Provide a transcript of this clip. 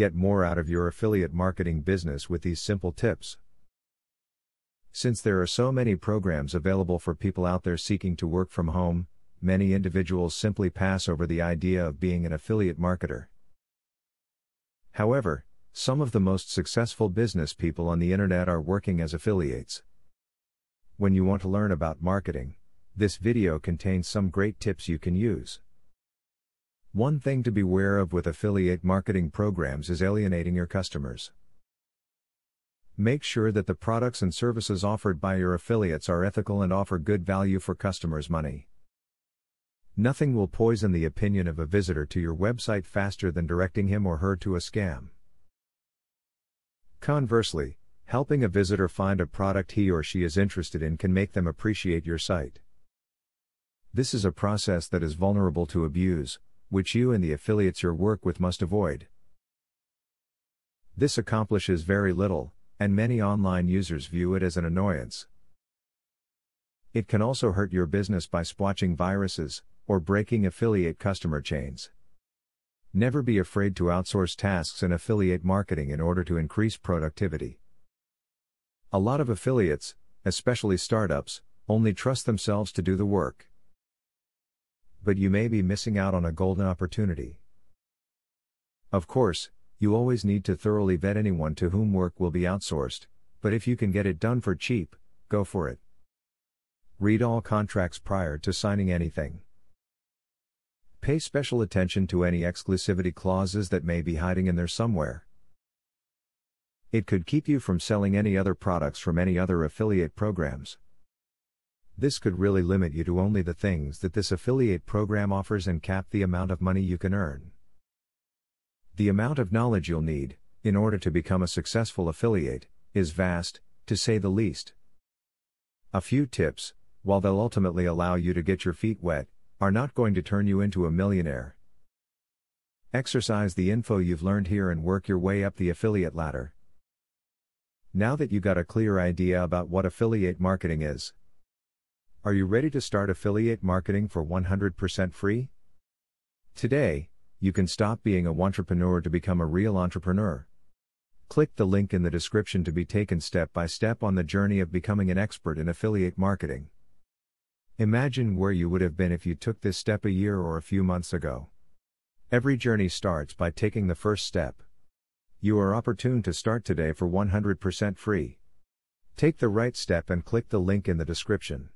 Get more out of your affiliate marketing business with these simple tips. Since there are so many programs available for people out there seeking to work from home, many individuals simply pass over the idea of being an affiliate marketer. However, some of the most successful business people on the internet are working as affiliates. When you want to learn about marketing, this video contains some great tips you can use. One thing to beware of with affiliate marketing programs is alienating your customers. Make sure that the products and services offered by your affiliates are ethical and offer good value for customers' money. Nothing will poison the opinion of a visitor to your website faster than directing him or her to a scam. Conversely, helping a visitor find a product he or she is interested in can make them appreciate your site. This is a process that is vulnerable to abuse, which you and the affiliates you work with must avoid. This accomplishes very little, and many online users view it as an annoyance. It can also hurt your business by squashing viruses, or breaking affiliate customer chains. Never be afraid to outsource tasks in affiliate marketing in order to increase productivity. A lot of affiliates, especially startups, only trust themselves to do the work. But you may be missing out on a golden opportunity. Of course, you always need to thoroughly vet anyone to whom work will be outsourced, but if you can get it done for cheap, go for it. Read all contracts prior to signing anything. Pay special attention to any exclusivity clauses that may be hiding in there somewhere. It could keep you from selling any other products from any other affiliate programs. This could really limit you to only the things that this affiliate program offers and cap the amount of money you can earn. The amount of knowledge you'll need, in order to become a successful affiliate, is vast, to say the least. A few tips, while they'll ultimately allow you to get your feet wet, are not going to turn you into a millionaire. Exercise the info you've learned here and work your way up the affiliate ladder. Now that you got a clear idea about what affiliate marketing is, are you ready to start affiliate marketing for 100% free? Today, you can stop being a wantrepreneur to become a real entrepreneur. Click the link in the description to be taken step by step on the journey of becoming an expert in affiliate marketing. Imagine where you would have been if you took this step a year or a few months ago. Every journey starts by taking the first step. You are opportune to start today for 100% free. Take the right step and click the link in the description.